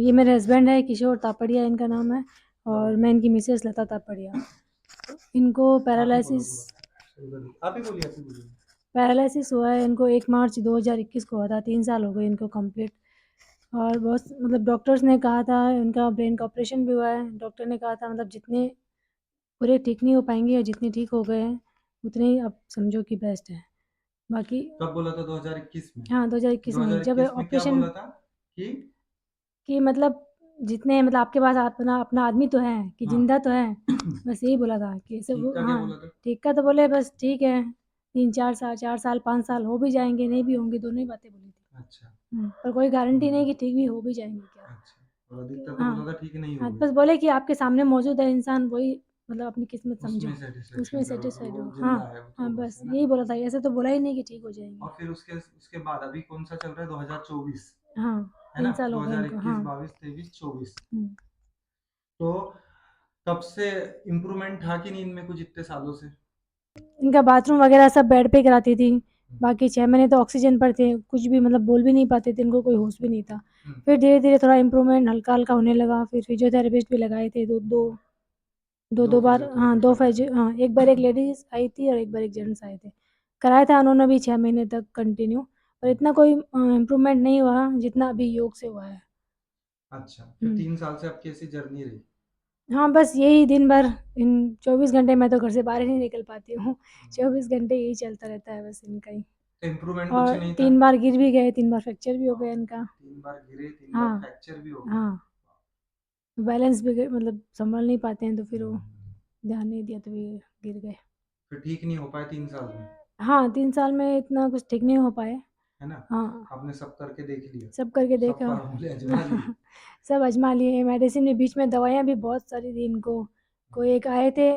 ये मेरे हस्बैंड है, किशोर तापड़िया इनका नाम है, और मैं इनकी मिसेस लता तापड़िया। इनको पैरालिसिस पैरालिसिस हुआ है इनको 1 मार्च 2021 को हुआ था, 3 साल हो गए इनको कंप्लीट। और बहुत मतलब डॉक्टर्स ने कहा था, इनका ब्रेन का ऑपरेशन भी हुआ है। डॉक्टर ने कहा था मतलब जितने पूरे ठीक नहीं हो पाएँगे और जितने ठीक हो गए हैं, उतने ही अब समझो कि बेस्ट है। बाकी कब बोला था 2021 में? हाँ, 2021 में जब 2021 में क्या ऑपरेशन बोला था कि कि मतलब जितने मतलब आपके पास अपना अपना आदमी तो है कि हाँ ज़िंदा तो है, बस यही बोला था कि सब ठीक का क्या हाँ, बोला था? ठीक का तो बोले बस ठीक है, 3-4 साल 4 साल 5 साल हो भी जाएँगे, नहीं भी होंगे, दोनों ही बातें बोली थी। अच्छा। पर कोई गारंटी नहीं कि ठीक भी हो भी जाएँगे क्या। अच्छा, और अधिकतर तो हाँ, बोला था ठीक नहीं हाँ, होगी। बस बोले कि आपके सामने मौजूद है इंसान, वही मतलब अपनी किस्मत समझो, उसमें उसमें सेटिस्फेक्शन करो कि सैटिस्फाइड वो हो। हाँ, जिंदा है तो हाँ, बस, बस है ना? यही बोला था, ऐसे तो बोला ही नहीं कि ठीक हो जाएँगे। और फिर उसके बाद अभी कौन सा चल रहा है? 2024, हाँ, है ना? 3 साल हो गए इनको। 2021, हाँ। 22, 23, 24। हुँ। तो तब से इम्प्रूवमेंट था कि नहीं इनमें कुछ इतने सालों से? इनका बाथरूम वगैरह सब बेड पे कराती थी। हम्म, बाकी 6 महीने तो ऑक्सीजन पर थे, कुछ भी मतलब बोल भी नहीं पाते थे, इनको कोई होश भी नहीं था। हम्म, फिर धीरे-धीरे थोड़ा इम्प्रूवमेंट हल्का-हल्का होने लगा, फिर फिजियोथेरेपिस्ट भी लगाए थे, 2 दो बार हाँ, 2 फिजियोथेरेपिस्ट लगाए थे। फिजियो हाँ, एक बार एक लेडीज़ आई थी और एक बार एक जेंट्स आए थे। कराया था उन्होंने भी 6 महीने तक कंटिन्यू, पर इतना कोई इम्प्रूवमेंट नहीं हुआ जितना अभी योग से हुआ है। अच्छा, फिर हुँ। 3 साल से आपकी ऐसी जर्नी रही। हाँ, बस यही दिन भर इन 24 घंटे मैं तो घर से बाहर ही नहीं निकल पाती हूँ। हम्म, 24 घंटे यही चलता रहता है बस इनका ही। तो इम्प्रूवमेंट कुछ और नहीं था? 3 बार गिर भी गए, 3 बार फ्रैक्चर भी हो गया इनका। 3 बार गिरे, 3 बार हाँ, फ्रैक्चर भी हो गया। हाँ, बैलेंस भी मतलब सँभाल नहीं पाते हैं तो फिर वो हम्म, ध्यान नहीं दिया तो ये गिर गए। फिर ठीक नहीं हो पाए 3 साल में, हाँ, 3 साल में इतना कुछ ठीक नहीं हो पाए। है ना? हाँ, आपने सब करके देख लिया, सब करके सब देखा। फार्मूले आजमा लिए। सब आज़मा लिए, मेडिसिन भी बीच में दवाइयाँ भी बहुत सारी दी इनको। कोई एक आए थे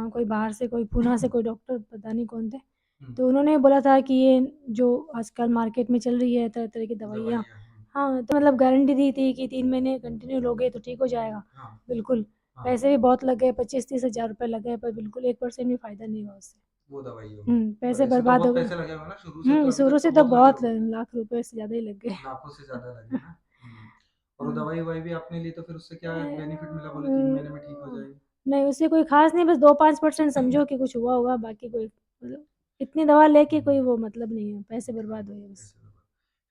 कोई बाहर से, कोई पूना से कोई डॉक्टर पता नहीं कौन थे। हम्म, तो उन्होंने बोला था कि ये जो आजकल मार्केट में चल रही है तरह-तरह की दवाइयाँ, दवाइयाँ। हाँ, तो मतलब गारंटी दी थी कि 3 महीने कंटिन्यू लोगे तो ठीक हो जाएगा। हाँ बिल्कुल, हाँ, पैसे भी बहुत लग गए, 25-30 हज़ार रुपए लग गए पर बिल्कुल 1% भी फ़ायदा नहीं हुआ उससे। वो दवाइयों में। और पैसे ऐसे तो बर्बाद हो बहुत गए। पैसे लगे होंगे ना, शुरू से तो अभी शुरू तक तो से तो बहुत लगे बहुत होंगे। लाख रुपए से ज़्यादा ही लग गए। लाखों से ज़्यादा लगे ना। और वो हाँ। दवाई-ववाई भी आपने ली तो फिर उससे क्या बेनिफिट मिला? बोले 3 महीने में ठीक हो उम, जाएगी। नहीं उससे कोई ख़ास नहीं, बस 2-5% समझो कि कुछ हुआ होगा, बाकी कोई मतलब इतनी दवा लेके कोई वो मतलब नहीं है, पैसे मतलब बर्बाद हुए बस। ऐसे होगा।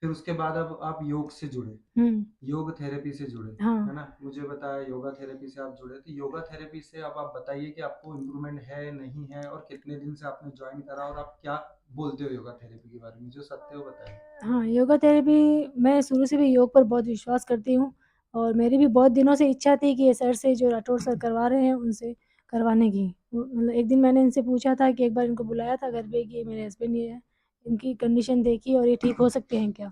फिर उसके बाद अब आप योग से जुड़े, हुँ, योग थेरेपी से जुड़े, हाँ। है ना? मुझे बताया योगा थेरेपी से आप जुड़े, तो योगा थेरेपी से अब आप बताइए कि आपको इम्प्रूवमेंट है, नहीं है, और कितने दिन से आपने जॉइन करा, और आप क्या बोलते हो योगा थेरेपी के बारे में? जो सत्य है वो बताइए। हाँ, योगा थेरेपी मैं शुरू से भी योग पर बहुत विश्वास करती हूँ और मेरी भी बहुत दिनों से इच्छा थी कि ये सर से जो राठौर सर करवा रहे हैं उनसे करवाने की। वो मतलब एक दिन मैंने इनसे पूछा था कि एक बार इनको बुलाया था घर पे कि मेरे हस्बैंड ये है, इनकी कंडीशन देखी और ये ठीक हो सकते हैं क्या?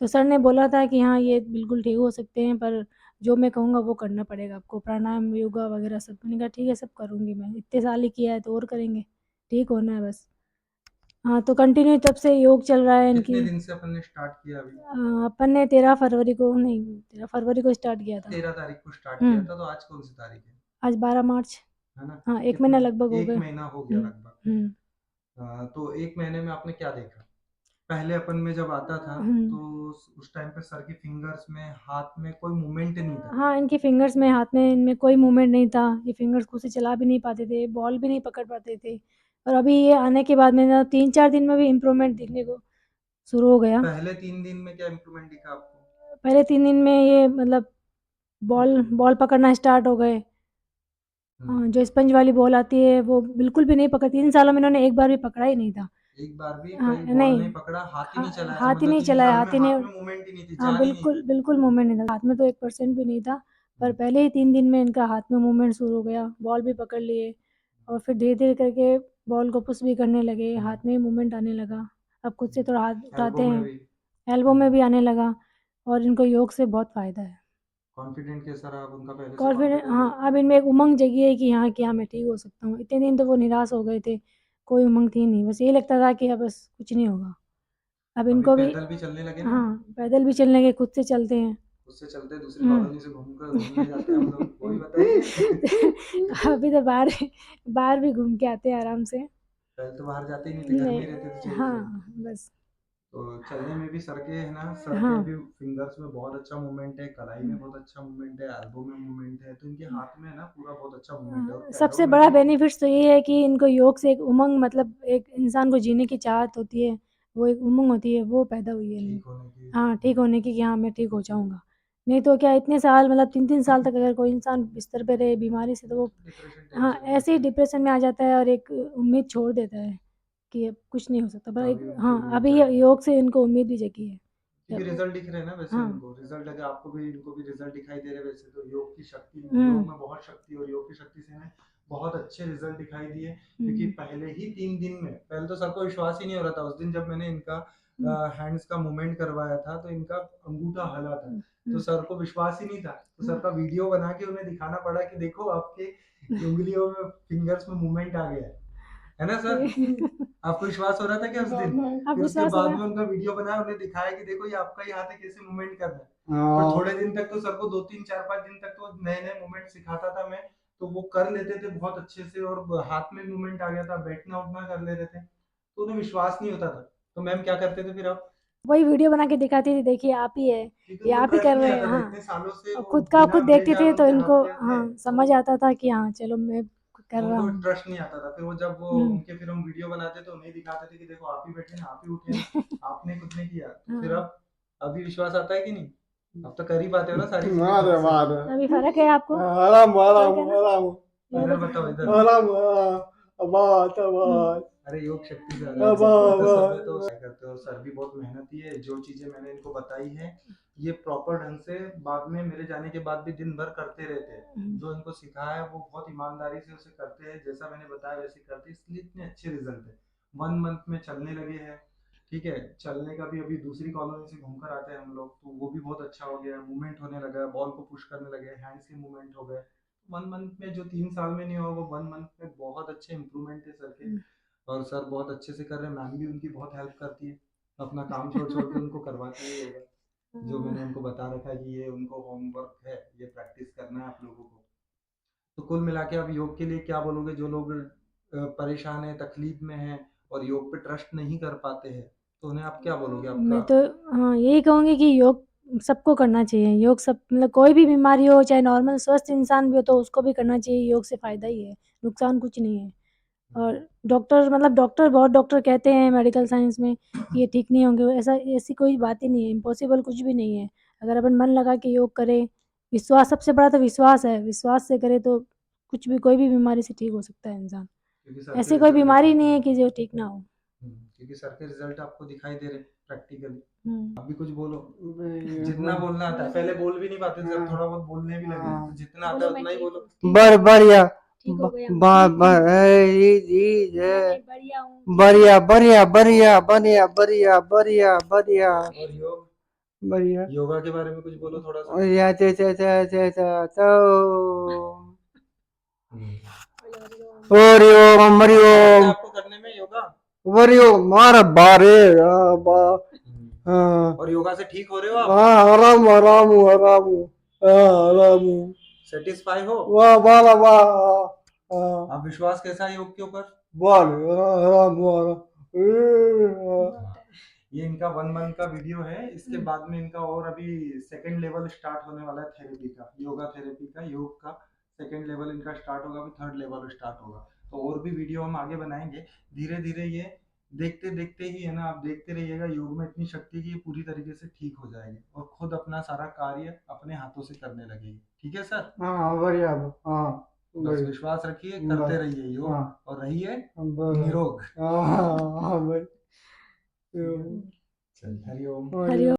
तो सर ने बोला था कि हाँ, ये बिल्कुल ठीक हो सकते हैं पर जो मैं कहूँगा वो करना पड़ेगा आपको, प्राणायाम, योगा वगैरह सब। मैंने कहा ठीक है सब करूँगी मैं, इतने साल ही किया है तो और करेंगे, ठीक होना है बस। हाँ, तो कंटिन्यू तब से योग चल रहा है कितने इनकी। दिन से अपन ने स्टार्ट किया अभी? अपन ने 13 फरवरी को नहीं 13 फरवरी को स्टार्ट किया था। 13 तारीख को स्टार्ट हुँ, किया था, तो आज कौन सी तारीख आज 12 मार्च। है ना? हाँ, 1 कितने, महीना लगभग हो एक गए। महीना हो गया हुँ, लगभग। हुँ, तो एक महीने में आपने क्या देखा? पहले अपन में जब आता था हुँ। तो उस टाइम पे सर की फिंगर्स में, हाथ में कोई मूवमेंट नहीं था। हाँ, इनके फिंगर्स में, हाथ में इनमें कोई मूवमेंट नहीं था। ये फिंगर्स खुद से चला भी नहीं पाते थे, बॉल भी नहीं पकड़ पाते थे। और अभी ये आने के बाद में ना 3-4 दिन में भी इम्प्रूवमेंट दिखने को शुरू हो गया। पहले 3 दिन में क्या इम्प्रूवमेंट दिखा आपको? पहले 3 दिन में ये मतलब बॉल बॉल पकड़ना स्टार्ट हो गए। हम्म, जो स्पंज वाली बॉल आती है वो बिल्कुल भी नहीं पकड़ 3 सालों में इन्होंने एक बार भी पकड़ा ही नहीं था। एक बार भी हाँ, कहीं बॉल नहीं, नहीं पकड़ा, हाथ ही हा नहीं चलाया, हाथ ही मतलब नहीं तीन चलाया, साल में हाथ ही नहीं। हाथ में मूवमेंट ही नहीं थी, हाँ, जान ही नहीं बिल्कुल, थी। बिल्कुल मूवमेंट नहीं था। हाथ में तो 1% भी नहीं था, पर पहले ही 3 दिन में इनका हाथ में मूवमेंट शुरू हो गया, बॉल भी पकड़ लिए और फिर धीरे-धीरे करके बॉल को पुश भी करने लगे, हाथ में मूवमेंट आने लगा। अब खुद से थोड़ा हाथ एल्बो उठाते में हैं, भी। एल्बो में भी आने लगा और इनको योग से बहुत फ़ायदा है। कॉन्फिडेंट कैसा रहा अब उनका? पहले से कॉन्फिडेंस कॉन्फिडेंट है? हाँ, अब इनमें एक उमंग जगी है कि हाँ, मैं ठीक हो सकता हूँ। इतने दिन तो वो निराश हो गए थे, कोई उमंग थी नहीं, बस यही लगता था कि अब बस कुछ नहीं होगा। अब अभी इनको भी पैदल भी चलने लगे ना? हाँ, पैदल भी चलने लगे, खुद से चलते हैं। उससे चलते दूसरी हुँ। कॉलोनी से घूमने जाते हैं हम लोग, वो भी बताइए। अभी तो बाहर बाहर भी घूम के आते हैं आराम से। पहले तो बाहर जाते ही नहीं थे, घर में ही रहते थे नहीं 24 घंटे। हाँ, बस तो चलने में भी सर के है ना, सर के हाँ। भी फिंगर्स में बहुत अच्छा मूवमेंट है, कलाई में बहुत अच्छा मूवमेंट है, एल्बो में मूवमेंट है, तो इनके हाथ में है ना पूरा बहुत अच्छा मूवमेंट है, और पैरों सबसे में बड़ा भी बेनिफिट्स तो ये है कि इनको योग से एक उमंग, मतलब एक इंसान को जीने की चाहत होती है, वो एक उमंग होती है, वो पैदा हुई है इनमें। ठीक होने की। हाँ, ठीक होने की, कि हाँ, मैं ठीक हो जाऊँगा। नहीं तो क्या इतने साल, मतलब 3-3 साल तक अगर कोई इंसान बिस्तर पे रहे बीमारी से, तो वो डिप्रेशन हाँ, टेंशन में ऐसे ही रहते हैं, डिप्रेशन में आ जाता है और एक उम्मीद छोड़ देता है कि अब कुछ नहीं हो सकता। पर तो एक अभी उनकी हाँ, उम्मीद अभी ये जागी है, योग से इनको उम्मीद भी जगी है। क्योंकि अब रिजल्ट दिख रहे हैं ना वैसे, हाँ। उनको रिजल्ट अगर आपको भी इनको भी रिजल्ट दिखाई दे रहे हैं वैसे, तो योग की शक्ति, योग हुँ, में बहुत शक्ति है, और योग की शक्ति से हमें बहुत अच्छे रिजल्ट दिखाई दिए। क्योंकि हुँ, पहले ही 3 दिन में, पहले तो सर को विश्वास ही नहीं हो रहा था उस दिन जब मैंने इनका हुँ, हैंड्स का मूवमेंट करवाया था, तो इनका अंगूठा हला था, हुँ, तो हुँ, सर को विश्वास ही नहीं था, तो सर का वीडियो बना के उन्हें दिखाना पड़ा कि देखो आपके उंगलियों में, फिंगर्स में मूवमेंट आ गया है ना सर? आपको विश्वास हो रहा था क्या उस दिन? अब फिर उसके विश्वास हो बाद रहा में है। उनका वीडियो बनाया, उन्हें दिखाया कि देखो ये आपका ही हाथ है, कैसे मूवमेंट कर रहा है। पर थोड़े दिन तक तो सर को 2-3 4-5 दिन तक तो नए-नए मूवमेंट सिखाता था मैं, तो वो कर लेते थे बहुत अच्छे से, और हाथ में मूवमेंट आ गया था, बैठना-उठना कर ले रहे थे। तो उन्हें विश्वास नहीं होता था। तो मैम क्या करते थे फिर आप? वही वीडियो बना के दिखाती थी, देखिए आप ही है, क्योंकि ये उनको आप ही कर ट्रस्ट नहीं रहे हैं। आता था, हाँ, इतने सालों से और वो खुद का बिना खुद भेड़ देखती जाल थी तो उनके हाथ इनको, पे थे, हाँ, तो समझ आता था कि हाँ, चलो मैं कर तो रहा उनको हूँ। ट्रस्ट नहीं आता था। फिर वो जब वो हुँ। उनके फिर हम वीडियो बनाते तो उन्हें दिखाते थे कि देखो आप ही बैठे ना, आप ही उठे ना, आपने कुछ नहीं किया। तो फिर हाँ, अब अभी विश्वास आता है कि नहीं? अब तो कर ही पाते हो ना सारी चीजें मार खुद से। मार अभी फ़र्क है आपको? आराम आराम फ़र्क है ना? आराम योगा इधर से? बताओ इधर। आराम आबाद हुँ, आबाद अरे योग शक्ति से आ रहा है, योग अभी शक्ति तो से। इधर सब में तो आबाद। क्या करते हो, सर भी बहुत मेहनती है, जो चीजें मैंने इनको बताई है ये प्रॉपर ढंग से बाद में मेरे जाने के बाद भी दिन भर करते रहते हैं। हुँ, जो इनको सिखाया है वो बहुत ईमानदारी से उसे करते हैं, जैसा मैंने बताया वैसे करते हैं, इसलिए इतने अच्छे रिजल्ट है। 1 मंथ में चलने लगे हैं। ठीक है, चलने का भी अभी दूसरी कॉलोनी से घूमकर आते हैं हम लोग, तो वो भी बहुत अच्छा हो गया, मूवमेंट होने लगा है, बॉल को पुश करने लगे, हैंड्स के मूवमेंट हो गए। 1 मंथ में जो 3 साल में नहीं हुआ, वो 1 मंथ में बहुत अच्छे इंप्रूवमेंट है सर के। हुँ। और सर बहुत अच्छे से कर रहे हैं, मैम भी उनकी बहुत हेल्प करती है, अपना काम छोड़ छोड़ के उनको करवाती है योगा। जो मैंने उनको बता रखा है कि ये उनको होमवर्क है, ये प्रैक्टिस करना है आप लोगों को। तो कुल मिला के आप योग के लिए क्या बोलोगे, जो लोग परेशान है, तकलीफ में है, और योग पे ट्रस्ट नहीं कर पाते हैं, तो उन्हें आप क्या बोलोगे आपका? मैं तो हाँ, यही कहूँगी कि योग सबको करना चाहिए। योग सब, मतलब कोई भी बीमारी हो, चाहे नॉर्मल स्वस्थ इंसान भी हो, तो उसको भी करना चाहिए। योग से फ़ायदा ही है, नुकसान कुछ नहीं है। और डॉक्टर, मतलब डॉक्टर, बहुत डॉक्टर कहते हैं मेडिकल साइंस में कि ये ठीक नहीं होंगे, ऐसा, ऐसी कोई बात ही नहीं है, इम्पॉसिबल कुछ भी नहीं है। अगर अपन मन लगा के योग करें, विश्वास, सबसे बड़ा तो विश्वास है, विश्वास से करें तो कुछ भी, कोई भी बीमारी से ठीक हो सकता है इंसान। क्योंकि सर के ऐसी कोई रिजल्ट बीमारी नहीं है कि जो ठीक ना हो। क्योंकि सर के रिजल्ट आपको दिखाई दे रहे प्रैक्टिकली। हुँ। आप भी कुछ बोलो, जितना बोलना आता है, पहले बोल भी नहीं पाते थे, अब थोड़ा बहुत बोलने भी लगे हैं, तो जितना आता बोलो है मैं उतना ही ठीक बोलो। हूँ, ठीक बर हूँ, बढ़िया ठीक हो गया हूँ, बर ठीक हूँ। बर जी बोलो है मैं बढ़िया हूँ, ठीक हूँ। बढ़िया बढ़िया बढ़िया बढ़िया बढ़िया बढ़िया बढ़िया और योग, बढ़िया योगा के बारे में कुछ बोलो थोड़ा सा। बढ़िया तो हरिओम अच्छा लगता है हरिओम आपको करने में योगा? हरिओम मार बारे बा और योगा से ठीक हो रहे हो आप? आराम आराम आराम आराम सेटिस्फाई हो? वाह वाह वाह आप विश्वास कैसा है योग के ऊपर? वाह आराम आराम बहुत है। ये इनका 1 मंथ का वीडियो है, इसके बाद में इनका और अभी सेकंड लेवल स्टार्ट होने वाला है थेरेपी का, योगा थेरेपी का, योग का सेकंड लेवल इनका स्टार्ट होगा, अभी थर्ड लेवल स्टार्ट होगा। तो और भी वीडियो हम आगे बनाएंगे, धीरे धीरे ये देखते देखते ही है ना, आप देखते रहिएगा, योग में इतनी शक्ति है कि ये पूरी तरीके से ठीक हो जाएगी और खुद अपना सारा कार्य अपने हाथों से करने लगेगी। ठीक है सर? हाँ बढ़िया हाँ बस बढ़िया विश्वास रखिए, करते बस रहिए योग, हाँ और रहिए बस निरोग। हाँ हाँ ठीक है, चलिए, हरिओम। हरिओम।